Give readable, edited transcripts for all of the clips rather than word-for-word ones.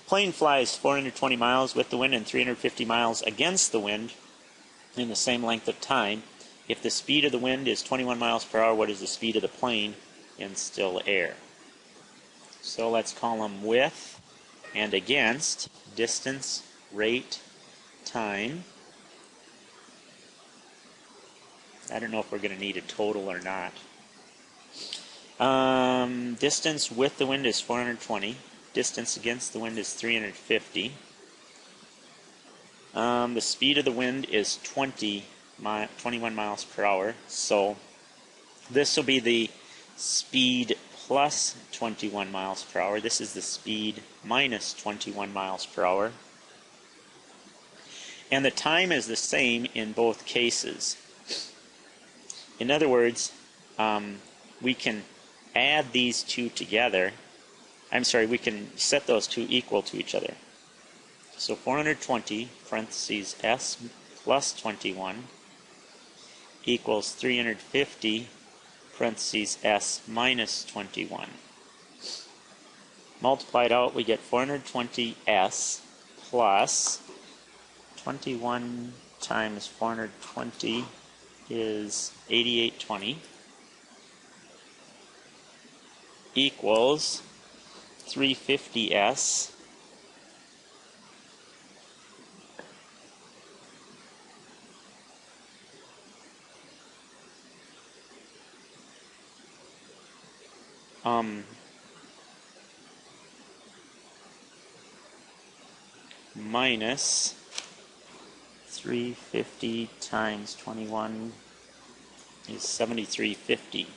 Plane flies 420 miles with the wind and 350 miles against the wind in the same length of time. If the speed of the wind is 21 miles per hour, what is the speed of the plane in still air? So let's call them with and against, distance, rate, time. I don't know if we're going to need a total or not. Distance with the wind is 420. Distance against the wind is 350. The speed of the wind is 21 miles per hour. So this will be the speed plus 21 miles per hour. This is the speed minus 21 miles per hour. And the time is the same in both cases. In other words, we can add these two together. We can set those two equal to each other. So 420 parentheses s plus 21 equals 350 parentheses s minus 21. Multiplied out, we get 420s plus 21 times 420 is 8820 equals 350s minus 350 times 21 is 7350.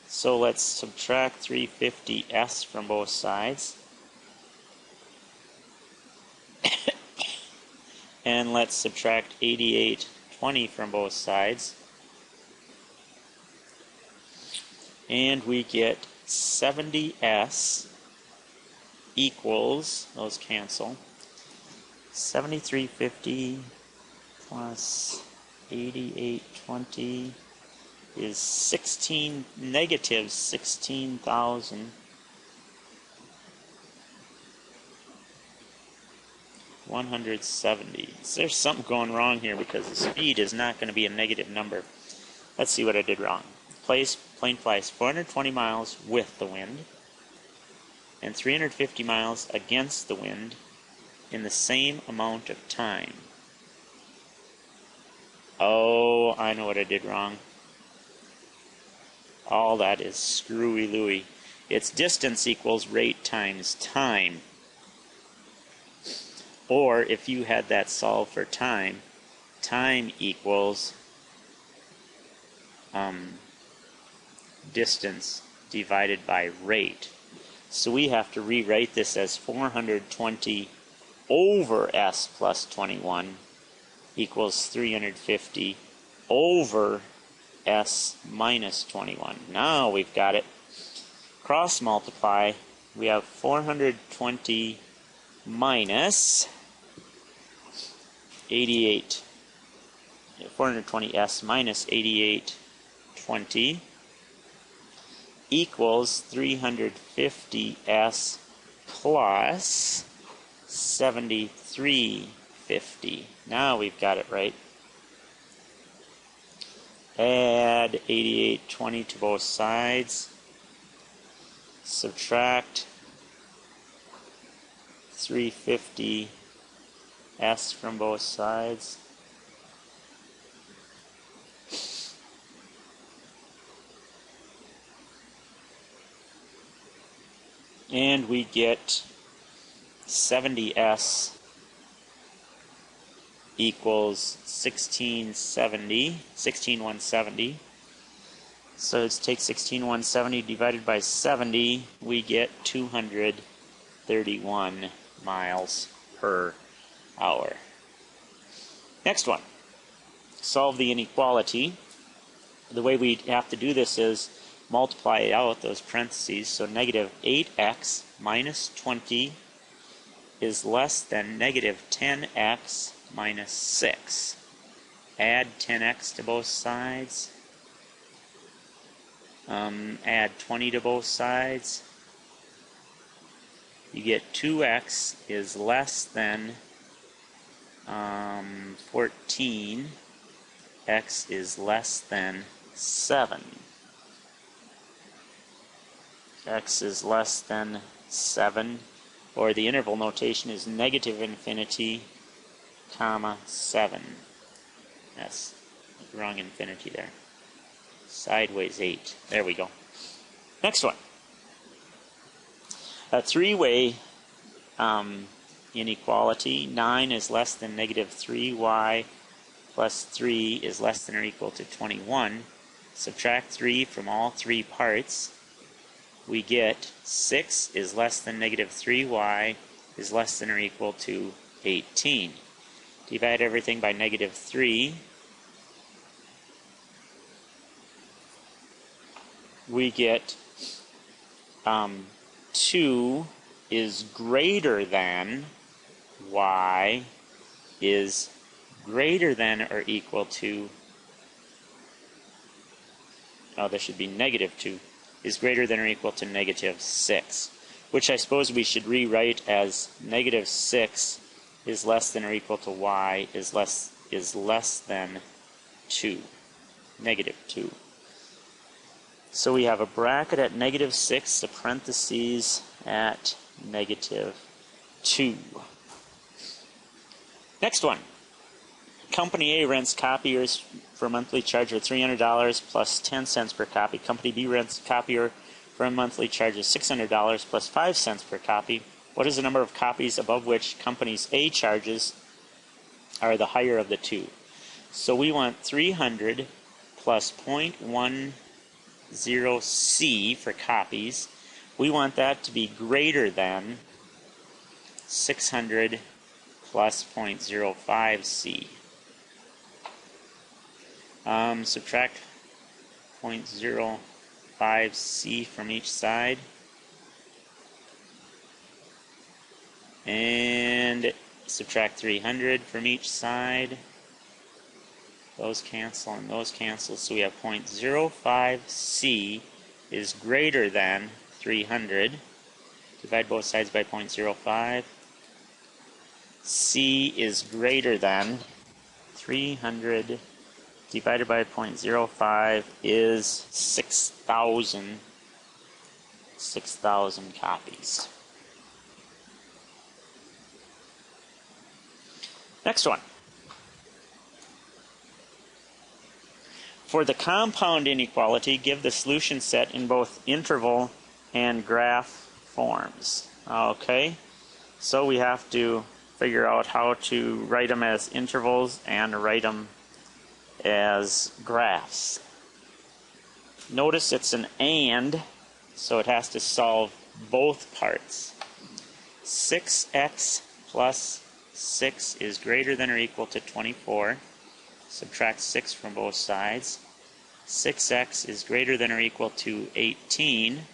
So let's subtract 350s from both sides. And let's subtract 8820 from both sides. And we get 70s equals, those cancel, 7350 plus 8820 is negative 16,170. So there's something going wrong here because the speed is not going to be a negative number. Let's see what I did wrong. Plane flies 420 miles with the wind and 350 miles against the wind in the same amount of time. Oh, I know what I did wrong. All that is screwy-looey. It's distance equals rate times time. Or if you had that solved for time, time equals distance divided by rate. So we have to rewrite this as 420 over s plus 21 equals 350 over s minus 21. Now we've got it. Cross multiply. We have 420 minus 88. 420s minus 8820 equals 350s plus 7350. Now we've got it right. Add 8820 to both sides. Subtract 350s from both sides. And we get 70s equals 16,170. So let's take 16,170 divided by 70. We get 231 miles per hour. Next one. Solve the inequality. The way we have to do this is multiply out those parentheses. So negative 8x minus 20 is less than negative 10x minus 6. Add 10x to both sides. Add 20 to both sides. you get 2x is less than 14, x is less than 7. X is less than 7, or the interval notation is negative infinity, comma 7. That's wrong infinity there. Sideways 8. There we go. Next one. A three-way inequality. 9 is less than negative 3y plus 3 is less than or equal to 21. Subtract 3 from all three parts. We get 6 is less than negative 3y is less than or equal to 18. Divide everything by negative 3. We get 2 is greater than y is greater than or equal to, oh, there should be negative 2, is greater than or equal to negative 6, which I suppose we should rewrite as negative 6 is less than or equal to y is less than 2, negative 2. So we have a bracket at negative 6, a parentheses at negative 2. Next one. Company A rents copiers for a monthly charge of $300 plus 10 cents per copy. Company B rents a copier for a monthly charge of $600 plus 5 cents per copy. What is the number of copies above which company's A charges are the higher of the two? So we want 300 plus 0.10C for copies. We want that to be greater than 600 plus 0.05C. Subtract 0.05C from each side. And subtract 300 from each side. Those cancel and those cancel. So we have 0.05C is greater than 300. Divide both sides by 0.05. C is greater than 300 divided by 0.05 is 6,000 copies. Next one. For the compound inequality, give the solution set in both interval and graph forms. Okay, so we have to figure out how to write them as intervals and write them as graphs. Notice it's an and, so it has to solve both parts. 6x plus 6 is greater than or equal to 24. Subtract 6 from both sides. 6x is greater than or equal to 18.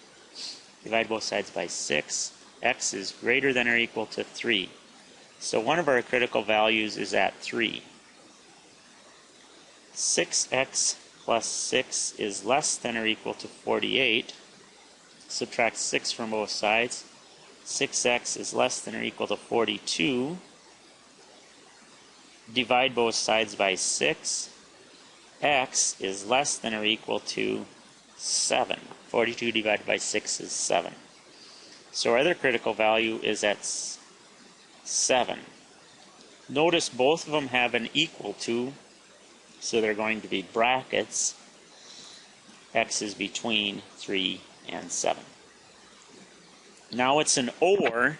Divide both sides by 6. X is greater than or equal to 3. So one of our critical values is at 3. 6x plus 6 is less than or equal to 48. Subtract 6 from both sides. 6x is less than or equal to 42. Divide both sides by 6. X is less than or equal to 7. 42 divided by 6 is 7. So our other critical value is at 7. Notice both of them have an equal to, so they're going to be brackets. X is between 3 and 7. Now it's an OR.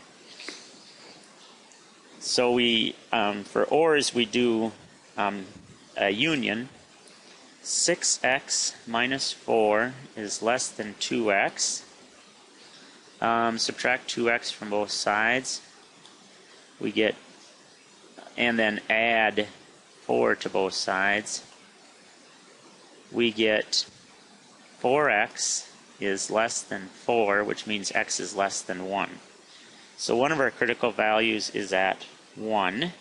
So we, for ORs, we do a union. 6x minus 4 is less than 2x. Subtract 2x from both sides. We get, and then add 4 to both sides. We get 4x is less than 4, which means x is less than 1. So one of our critical values is at 1.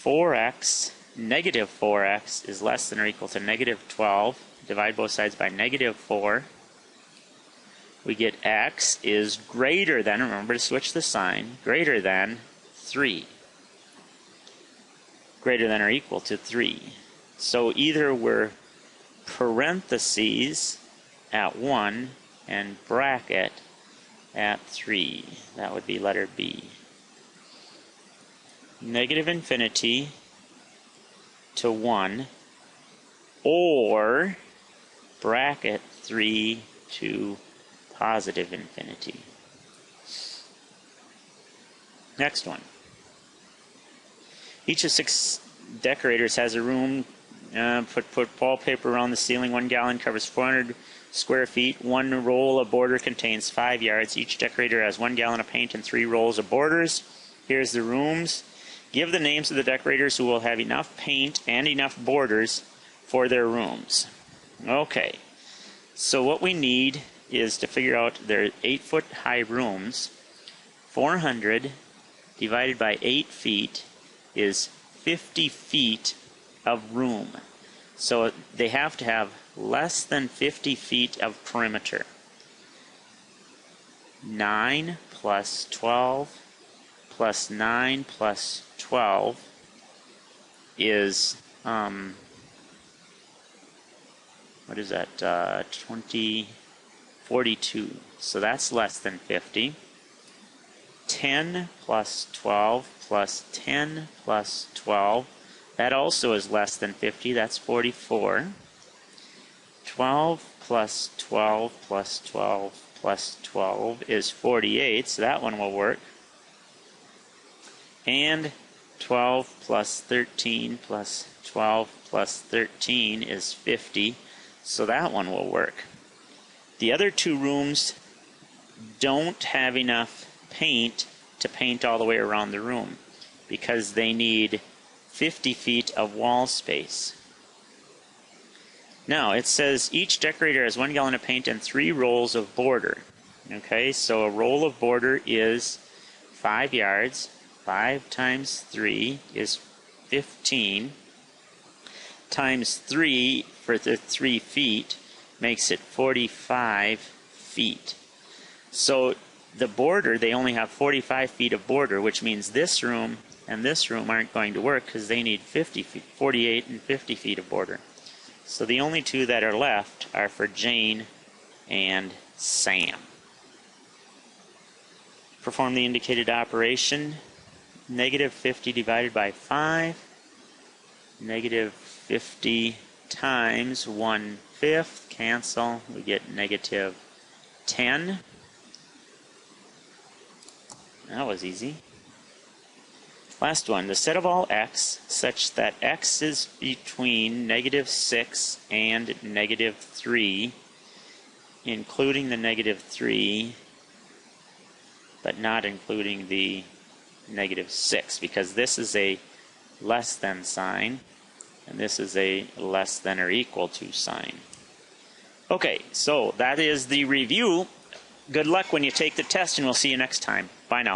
4x, negative 4x, is less than or equal to negative 12. Divide both sides by negative 4. we get x is greater than, remember to switch the sign, greater than 3. Greater than or equal to 3. So either we're parentheses at 1 and bracket at 3. That would be letter B. Negative infinity to 1 or bracket 3 to positive infinity. Next one. Each of 6 decorators has a room. Put wallpaper around the ceiling. 1 gallon covers 400 square feet. 1 roll of border contains 5 yards. Each decorator has 1 gallon of paint and 3 rolls of borders. Here's the rooms. Give the names of the decorators who will have enough paint and enough borders for their rooms. Okay, so what we need is to figure out their 8-foot high rooms. 400 divided by 8 feet is 50 feet of room. So they have to have less than 50 feet of perimeter. 9 plus 12 plus 9 plus 12 is, what is that, 42. So that's less than 50. 10 plus 12 plus 10 plus 12, that also is less than 50. That's 44. 12 plus 12 plus 12 plus 12 is 48, so that one will work. And 12 plus 13 plus 12 plus 13 is 50, so that one will work. The other 2 rooms don't have enough paint to paint all the way around the room because they need 50 feet of wall space. Now, it says each decorator has 1 gallon of paint and 3 rolls of border. Okay, so a roll of border is 5 yards. 5 times 3 is 15. Times 3 for the 3 feet makes it 45 feet. So the border, they only have 45 feet of border, which means this room and this room aren't going to work because they need 50 feet, 48 and 50 feet of border. So the only 2 that are left are for Jane and Sam. Perform the indicated operation. Negative 50 divided by 5. Negative 50 times 1/5. Cancel. We get negative 10. That was easy. Last one. The set of all x such that x is between negative 6 and negative 3, including the negative 3, but not including the negative 6, because this is a less than sign, and this is a less than or equal to sign. Okay, so that is the review. Good luck when you take the test, and we'll see you next time. Bye now.